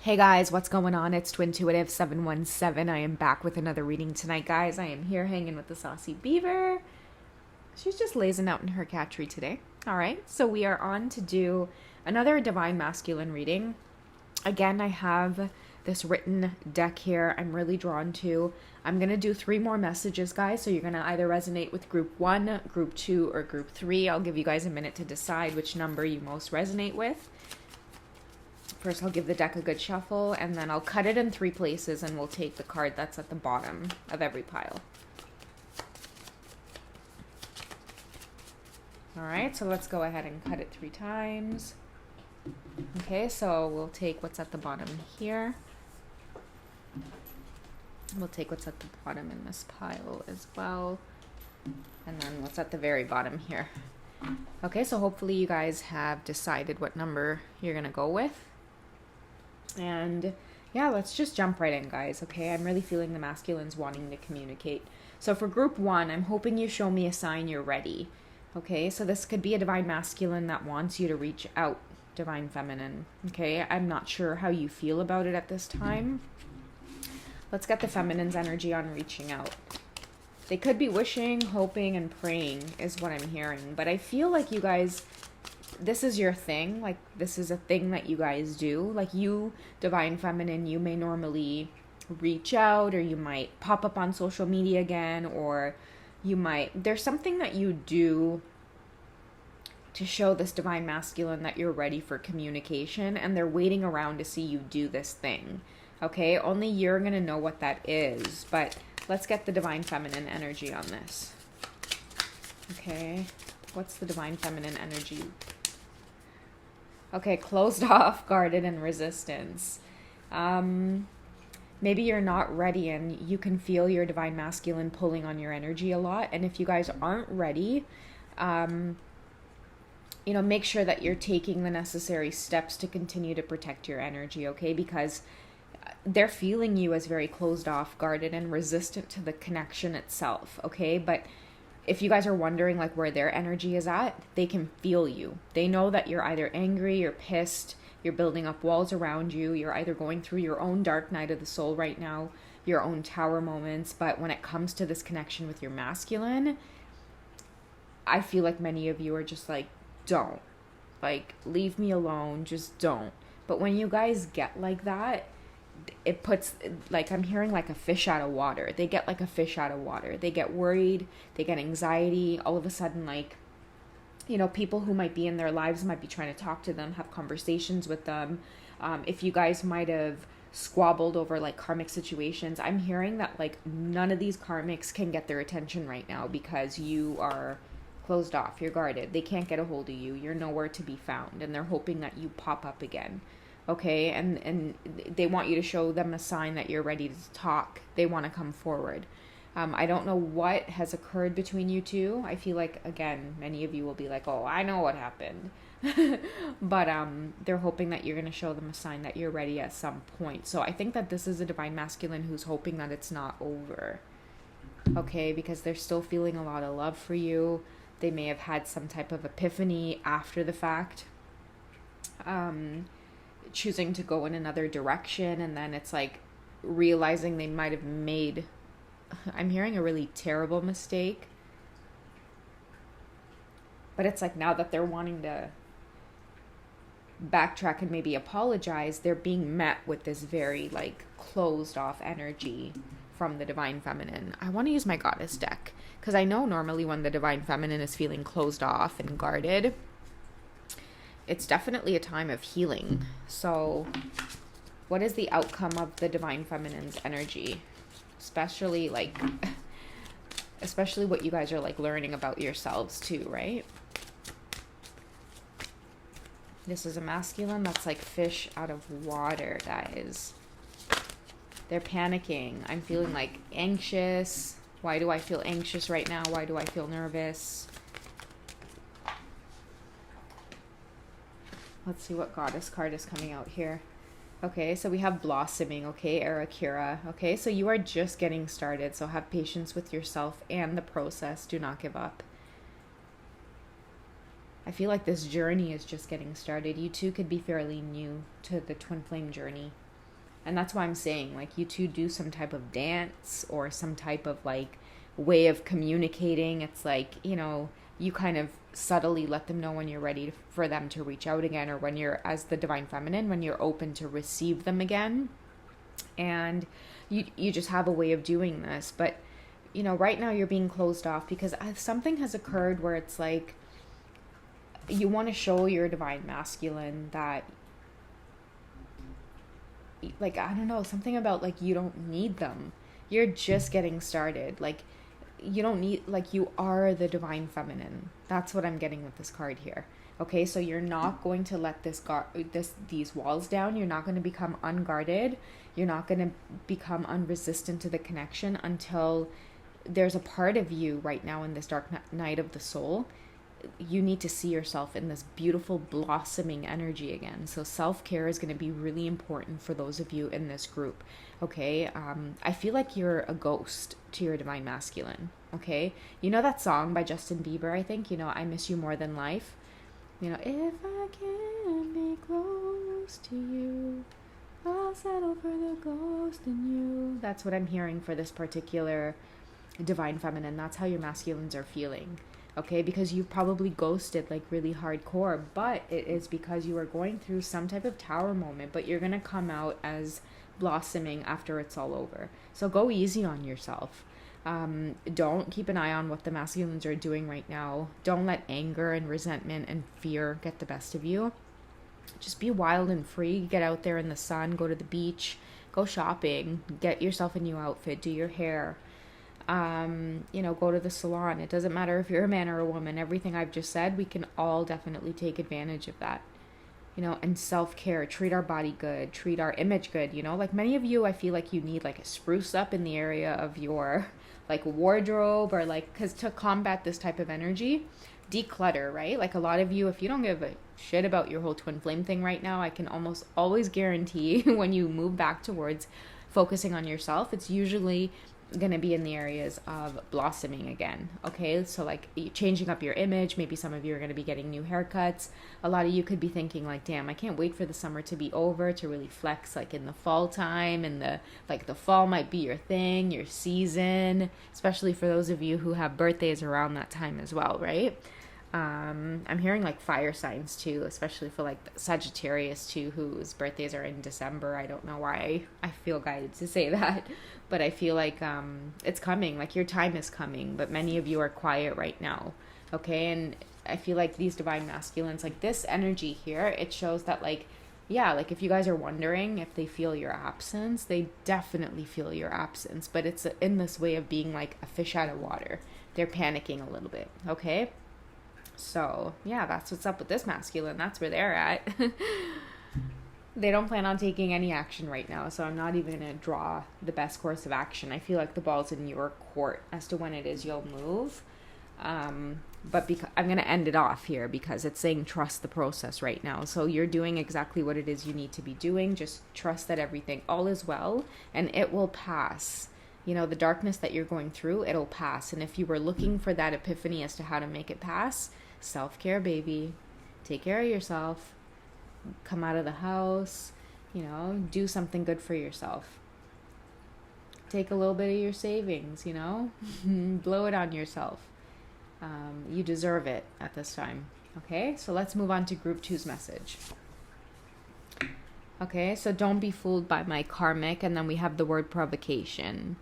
Hey guys, what's going on? It's Twintuitive 717. I am back with another reading tonight, guys. I am here hanging with the saucy beaver. She's just lazing out in her cat tree today. All right, so we are on to do another Divine Masculine reading. Again, I have this written deck here I'm really drawn to. I'm going to do 3 more messages, guys, so you're going to either resonate with group 1, group 2, or group 3. I'll give you guys a minute to decide which number you most resonate with. First, I'll give the deck a good shuffle, and then I'll cut it in 3 places, and we'll take the card that's at the bottom of every pile. All right, so let's go ahead and cut it 3 times. Okay, so we'll take what's at the bottom here. We'll take what's at the bottom in this pile as well. And then what's at the very bottom here. Okay, so hopefully you guys have decided what number you're going to go with. And yeah, let's just jump right in, guys. Okay, I'm really feeling the masculines wanting to communicate. So for group 1, I'm hoping you show me a sign you're ready. Okay, so this could be a divine masculine that wants you to reach out, divine feminine. Okay, I'm not sure how you feel about it at this time. Let's get the feminine's energy on reaching out. They could be wishing, hoping, and praying is what I'm hearing. But I feel like you guys, this is your thing. Like, this is a thing that you guys do. Like, you, divine feminine, you may normally reach out, or you might pop up on social media again, or you might, there's something that you do to show this divine masculine that you're ready for communication, and they're waiting around to see you do this thing. Okay, only you're gonna know what that is, but let's get the divine feminine energy on this. Okay, what's the divine feminine energy? Okay, closed off, guarded, and resistance. Maybe you're not ready and you can feel your divine masculine pulling on your energy a lot. And if you guys aren't ready, make sure that you're taking the necessary steps to continue to protect your energy, okay? Because they're feeling you as very closed off, guarded, and resistant to the connection itself, okay? But if you guys are wondering like where their energy is at, they can feel you. They know that you're either angry, you're pissed, you're building up walls around you, you're either going through your own dark night of the soul right now, your own tower moments. But when it comes to this connection with your masculine, I feel like many of you are just like, don't. Like, leave me alone, just don't. But when you guys get like that, it puts, like, I'm hearing like a fish out of water. They get like a fish out of water. They get worried, they get anxiety. All of a sudden, like, people who might be in their lives might be trying to talk to them, have conversations with them. If you guys might have squabbled over like karmic situations, I'm hearing that like none of these karmics can get their attention right now because you are closed off, you're guarded. They can't get a hold of you. You're nowhere to be found, and they're hoping that you pop up again. Okay, and they want you to show them a sign that you're ready to talk. They want to come forward. I don't know what has occurred between you two. I feel like, again, many of you will be like, oh, I know what happened. But they're hoping that you're going to show them a sign that you're ready at some point. So I think that this is a divine masculine who's hoping that it's not over. Okay, because they're still feeling a lot of love for you. They may have had some type of epiphany after the fact. Choosing to go in another direction, and then it's like realizing they might have made, I'm hearing a really terrible mistake, but it's like now that they're wanting to backtrack and maybe apologize, they're being met with this very like closed off energy from the divine feminine. I want to use my goddess deck because I know normally when the divine feminine is feeling closed off and guarded, it's definitely a time of healing. So what is the outcome of the divine feminine's energy? Especially what you guys are like learning about yourselves too, right? This is a masculine that's like fish out of water, guys. They're panicking. I'm feeling like anxious. Why do I feel anxious right now? Why do I feel nervous? Let's see what goddess card is coming out here. Okay, so we have blossoming, okay, Arakira. Okay, so you are just getting started, so have patience with yourself and the process. Do not give up. I feel like this journey is just getting started. You two could be fairly new to the twin flame journey. And that's why I'm saying, like, you two do some type of dance or some type of, like, way of communicating. It's like, you kind of subtly let them know when you're ready for them to reach out again, or when you're, as the divine feminine, when you're open to receive them again. And you just have a way of doing this. But, right now you're being closed off because something has occurred where it's like, you want to show your divine masculine that, like, I don't know, something about, like, you don't need them. You're just getting started. Like, you don't need, like, you are the divine feminine. That's what I'm getting with this card here. Okay, so you're not going to let these walls down. You're not going to become unguarded. You're not going to become unresistant to the connection until there's a part of you right now in this dark night of the soul. You need to see yourself in this beautiful blossoming energy again. So self-care is going to be really important for those of you in this group. Okay, I feel like you're a ghost to your divine masculine. Okay, you know that song by Justin Bieber, I think, I Miss You More Than Life. If I can be close to you, I'll settle for the ghost in you. That's what I'm hearing for this particular divine feminine. That's how your masculines are feeling. Okay, because you've probably ghosted, like, really hardcore, but it is because you are going through some type of tower moment, but you're going to come out as blossoming after it's all over. So go easy on yourself. Don't keep an eye on what the masculines are doing right now. Don't let anger and resentment and fear get the best of you. Just be wild and free. Get out there in the sun, go to the beach, go shopping, get yourself a new outfit, do your hair. Go to the salon. It doesn't matter if you're a man or a woman. Everything I've just said, we can all definitely take advantage of that. And self-care, treat our body good, treat our image good. Like, many of you, I feel like you need, like, a spruce up in the area of your, like, wardrobe, or, like, because to combat this type of energy, declutter, right? Like, a lot of you, if you don't give a shit about your whole twin flame thing right now, I can almost always guarantee when you move back towards focusing on yourself, it's usually going to be in the areas of blossoming again. Okay, so, like, changing up your image. Maybe some of you are going to be getting new haircuts. A lot of you could be thinking, like, damn, I can't wait for the summer to be over to really flex, like, in the fall time. And the fall might be your thing, your season, especially for those of you who have birthdays around that time as well, right? I'm hearing, like, fire signs too, especially for, like, Sagittarius too, whose birthdays are in December. I don't know why I feel guided to say that, but I feel like it's coming, like, your time is coming, but many of you are quiet right now. Okay, and I feel like these divine masculines, like, this energy here, it shows that, like, yeah, like, if you guys are wondering if they feel your absence, they definitely feel your absence, but it's in this way of being like a fish out of water. They're panicking a little bit. Okay, so yeah, that's what's up with this masculine. That's where they're at. They don't plan on taking any action right now, so I'm not even going to draw the best course of action. I feel like the ball's in your court as to when it is you'll move. But I'm going to end it off here because it's saying trust the process right now. So you're doing exactly what it is you need to be doing. Just trust that all is well, and it will pass. The darkness that you're going through, it'll pass. And if you were looking for that epiphany as to how to make it pass, self-care, baby. Take care of yourself. Come out of the house, do something good for yourself. Take a little bit of your savings, blow it on yourself. You deserve it at this time. Okay, so let's move on to group 2's message. Okay, so don't be fooled by my karmic, and then we have the word provocation.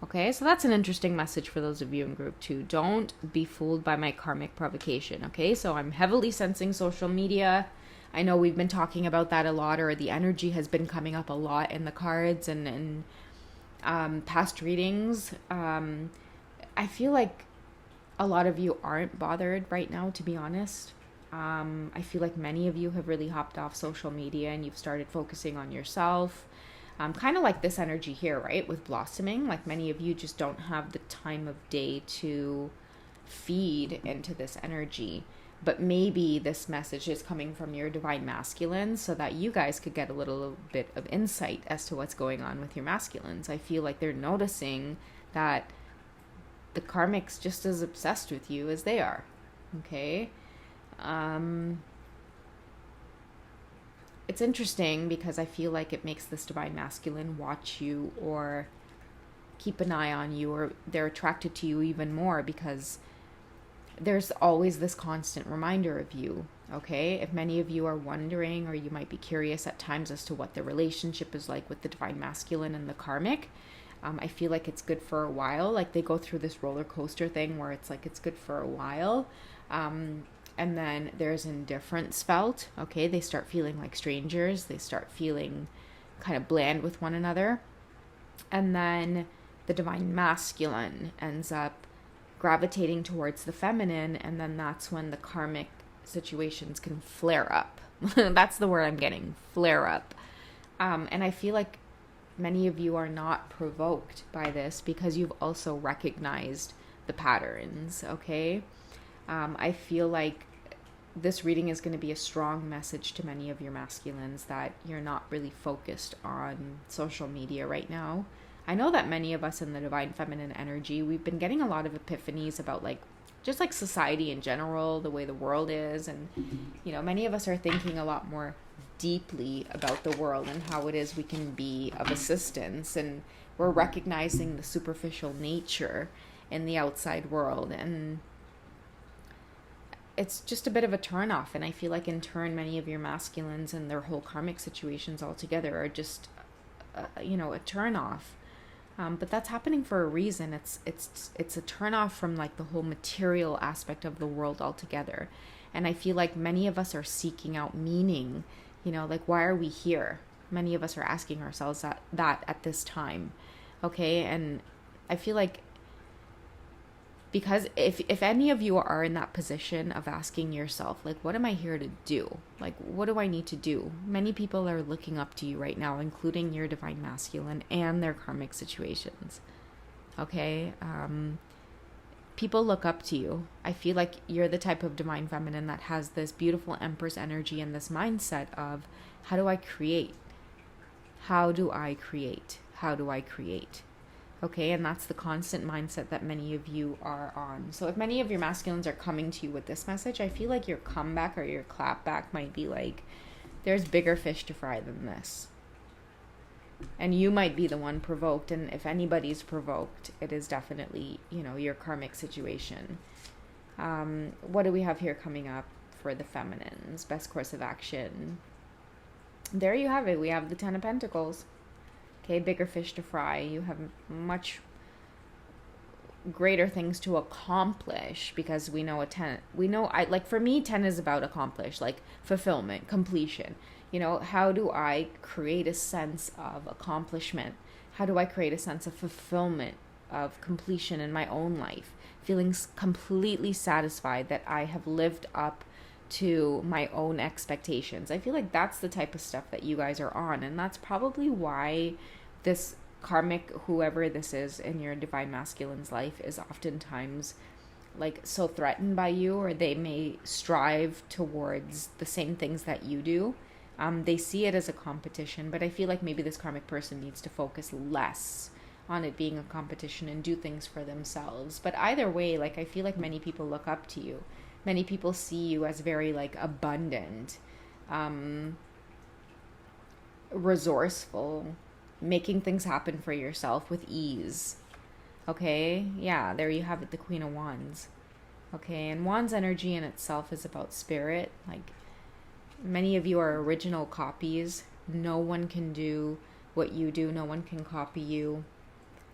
Okay, so that's an interesting message for those of you in group 2. Don't be fooled by my karmic provocation. Okay, so I'm heavily sensing social media. I know we've been talking about that a lot, or the energy has been coming up a lot in the cards and past readings. I feel like a lot of you aren't bothered right now, to be honest. I feel like many of you have really hopped off social media and you've started focusing on yourself. Kind of like this energy here, right? With blossoming, like, many of you just don't have the time of day to feed into this energy. But maybe this message is coming from your divine masculine so that you guys could get a little bit of insight as to what's going on with your masculines. I feel like they're noticing that the karmic's just as obsessed with you as they are. Okay? it's interesting because I feel like it makes this divine masculine watch you or keep an eye on you, or they're attracted to you even more because there's always this constant reminder of you. Okay, if many of you are wondering, or you might be curious at times as to what the relationship is like with the divine masculine and the karmic, I feel like it's good for a while. Like they go through this roller coaster thing where it's like it's good for a while, and then there's indifference felt. Okay, they start feeling like strangers. They start feeling kind of bland with one another, and then the divine masculine ends up gravitating towards the feminine, and then that's when the karmic situations can flare up. That's the word I'm getting, flare up. And I feel like many of you are not provoked by this because you've also recognized the patterns, okay? I feel like this reading is going to be a strong message to many of your masculines that you're not really focused on social media right now. I know that many of us in the divine feminine energy, we've been getting a lot of epiphanies about like just like society in general, the way the world is. And, you know, many of us are thinking a lot more deeply about the world and how it is we can be of assistance. And we're recognizing the superficial nature in the outside world. And it's just a bit of a turnoff. And I feel like in turn, many of your masculines and their whole karmic situations altogether are just, a turnoff. But that's happening for a reason. It's a turnoff from like the whole material aspect of the world altogether. And I feel like many of us are seeking out meaning, like why are we here? Many of us are asking ourselves that at this time. Okay. And I feel like because if any of you are in that position of asking yourself, like, what am I here to do? Like, what do I need to do? Many people are looking up to you right now, including your divine masculine and their karmic situations. Okay? People look up to you. I feel like you're the type of divine feminine that has this beautiful empress energy and this mindset of, how do I create? How do I create? How do I create? Okay, and that's the constant mindset that many of you are on. So if many of your masculines are coming to you with this message, I feel like your comeback or your clapback might be like, there's bigger fish to fry than this. And you might be the one provoked, and if anybody's provoked, it is definitely, your karmic situation. What do we have here coming up for the feminines? Best course of action. There you have it. We have the Ten of Pentacles. Okay, bigger fish to fry. You have much greater things to accomplish because we know for me, 10 is about accomplish, like fulfillment, completion. How do I create a sense of accomplishment? How do I create a sense of fulfillment, of completion in my own life? Feeling completely satisfied that I have lived up to my own expectations. I feel like that's the type of stuff that you guys are on, and that's probably why this karmic, whoever this is in your divine masculine's life, is oftentimes like so threatened by you, or they may strive towards the same things that you do. They see it as a competition, but I feel like maybe this karmic person needs to focus less on it being a competition and do things for themselves. But either way, like I feel like many people look up to you. Many people see you as very like abundant, resourceful, making things happen for yourself with ease. Okay, yeah, there you have it, the Queen of Wands. Okay, and Wands energy in itself is about spirit. Like, many of you are original copies. No one can do what you do. No one can copy you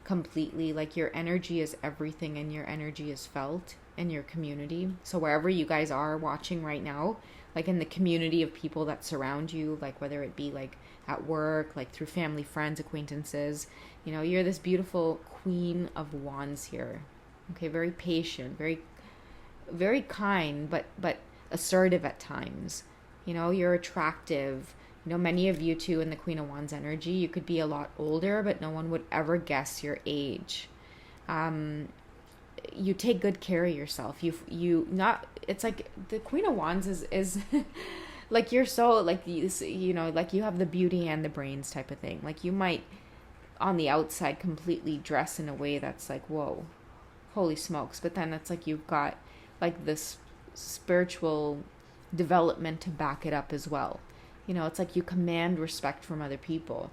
completely. Like, your energy is everything, and your energy is felt in your community. So wherever you guys are watching right now, like in the community of people that surround you, like whether it be like at work, like through family, friends, acquaintances, you're this beautiful Queen of Wands here. Okay, very patient, very, very kind, but assertive at times. You're attractive. Many of you too in the Queen of Wands energy, you could be a lot older, but no one would ever guess your age. You take good care of yourself. It's like the Queen of Wands is like you're so like like you have the beauty and the brains type of thing. Like you might on the outside completely dress in a way that's like, whoa, holy smokes. But then it's like you've got like this spiritual development to back it up as well. It's like you command respect from other people.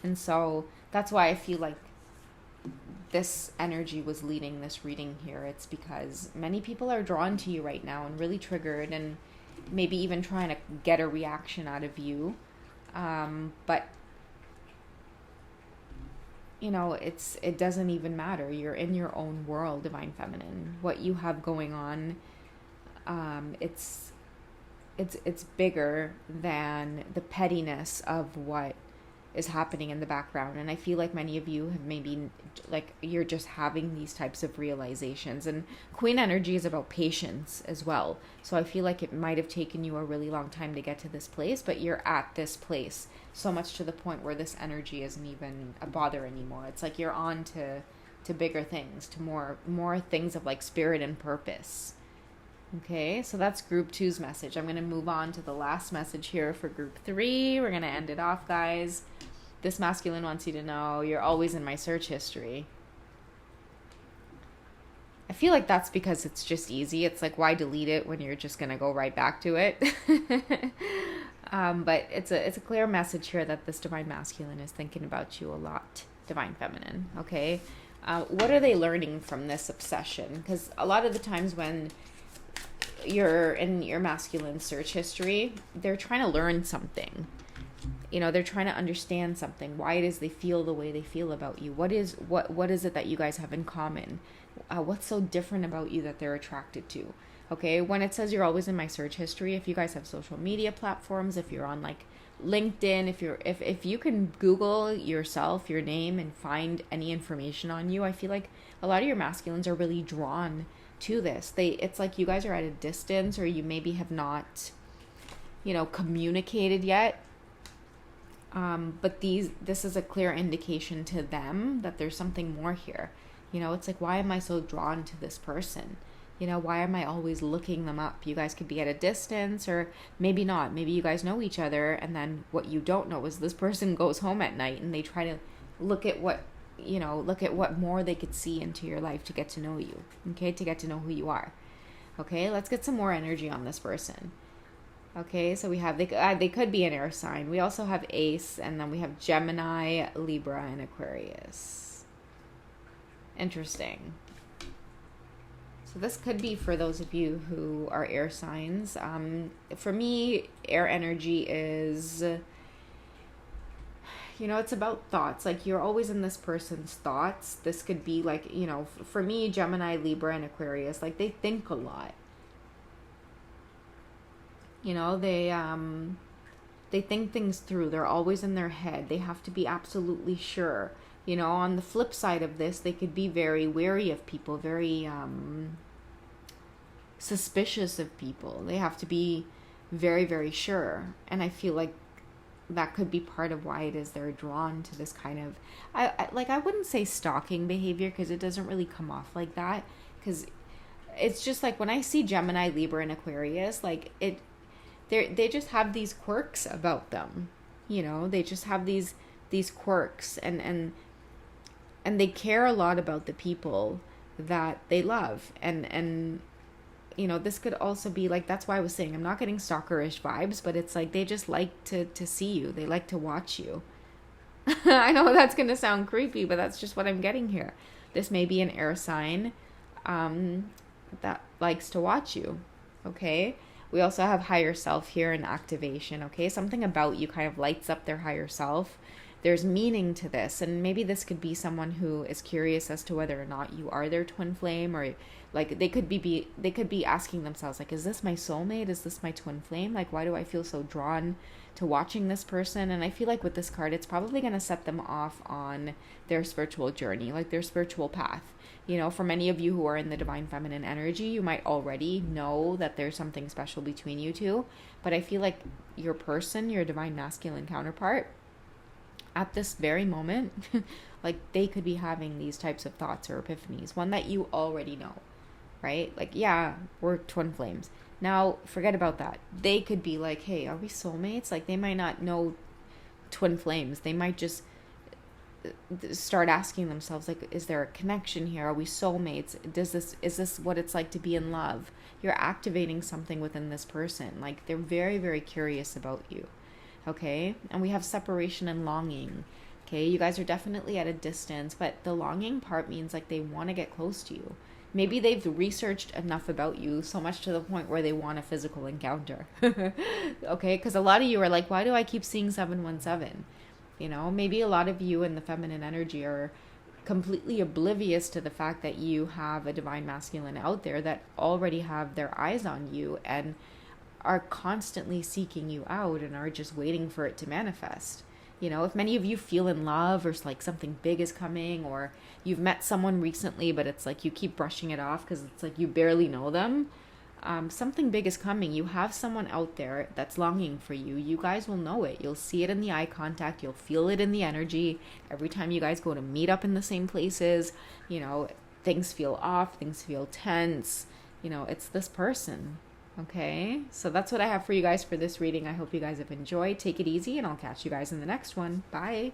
And so that's why I feel like this energy was leading this reading here. It's because many people are drawn to you right now and really triggered, and maybe even trying to get a reaction out of you. But it doesn't even matter. You're in your own world, Divine Feminine. What you have going on, it's bigger than the pettiness of what is happening in the background. And I feel like many of you have maybe, like, you're just having these types of realizations. And Queen energy is about patience as well. So I feel like it might have taken you a really long time to get to this place, but you're at this place so much to the point where this energy isn't even a bother anymore. It's like you're on to bigger things, to more things of like spirit and purpose. Okay, so that's group 2's message. I'm going to move on to the last message here for group 3. We're going to end it off, guys. This masculine wants you to know you're always in my search history. I feel like that's because it's just easy. It's like, why delete it when you're just going to go right back to it? But it's a clear message here that this divine masculine is thinking about you a lot, divine feminine, okay? What are they learning from this obsession? Because a lot of the times when you're in your masculine search history, they're trying to learn something. They're trying to understand something, why it is they feel the way they feel about you. What is it that you guys have in common? What's so different about you that they're attracted to? Okay, when it says you're always in my search history, if you guys have social media platforms, if you're on like LinkedIn, if you can Google yourself, your name, and find any information on you, I feel like a lot of your masculines are really drawn to this. It's like you guys are at a distance, or you maybe have not, communicated yet. But this is a clear indication to them that there's something more here. It's like, why am I so drawn to this person? Why am I always looking them up? You guys could be at a distance, or maybe not. Maybe you guys know each other, and then what you don't know is this person goes home at night and they try to look at what more they could see into your life to get to know you, okay? To get to know who you are. Okay, let's get some more energy on this person. Okay, so we have, they could be an air sign. We also have Ace, and then we have Gemini, Libra, and Aquarius. Interesting. So this could be for those of you who are air signs. For me, air energy is, it's about thoughts. Like, you're always in this person's thoughts. This could be like, for me, Gemini, Libra, and Aquarius, like, they think a lot. They think things through. They're always in their head. They have to be absolutely sure. On the flip side of this, they could be very wary of people, very suspicious of people. They have to be very, very sure. And I feel like that could be part of why it is they're drawn to this kind of, I wouldn't say stalking behavior, because it doesn't really come off like that. Because it's just like when I see Gemini, Libra, and Aquarius, like they just have these quirks about them. They just have these quirks, and they care a lot about the people that they love. And this could also be like, that's why I was saying I'm not getting stalkerish vibes, but it's like they just like to see you. They like to watch you. I know that's going to sound creepy, but that's just what I'm getting here. This may be an air sign that likes to watch you. Okay. We also have higher self here in activation, okay? Something about you kind of lights up their higher self. There's meaning to this, and maybe this could be someone who is curious as to whether or not you are their twin flame, or like they could be asking themselves, like, is this my soulmate? Is this my twin flame? Like, why do I feel so drawn to watching this person? And I feel like with this card, it's probably going to set them off on their spiritual journey, like their spiritual path. For many of you who are in the divine feminine energy, you might already know that there's something special between you two. But I feel like your person, your divine masculine counterpart, at this very moment, like they could be having these types of thoughts or epiphanies. One that you already know, right? Like, yeah, we're twin flames. Now, forget about that. They could be like, hey, are we soulmates? Like, they might not know twin flames. They might just start asking themselves, like, is there a connection here? Are we soulmates? Is this what it's like to be in love? You're activating something within this person. Like, they're very, very curious about you. Okay? And we have separation and longing. Okay? You guys are definitely at a distance, but the longing part means like they want to get close to you. Maybe they've researched enough about you, so much to the point where they want a physical encounter. Okay? Because a lot of you are like, why do I keep seeing 717? You know, maybe a lot of you in the feminine energy are completely oblivious to the fact that you have a divine masculine out there that already have their eyes on you and are constantly seeking you out and are just waiting for it to manifest. You know, if many of you feel in love, or like something big is coming, or you've met someone recently but it's like you keep brushing it off because it's like you barely know them, something big is coming. You have someone out there that's longing for you. You guys will know it. You'll see it in the eye contact. You'll feel it in the energy. Every time you guys go to meet up in the same places, you know, things feel off. Things feel tense. You know, it's this person. Okay? So that's what I have for you guys for this reading. I hope you guys have enjoyed. Take it easy, and I'll catch you guys in the next one. Bye.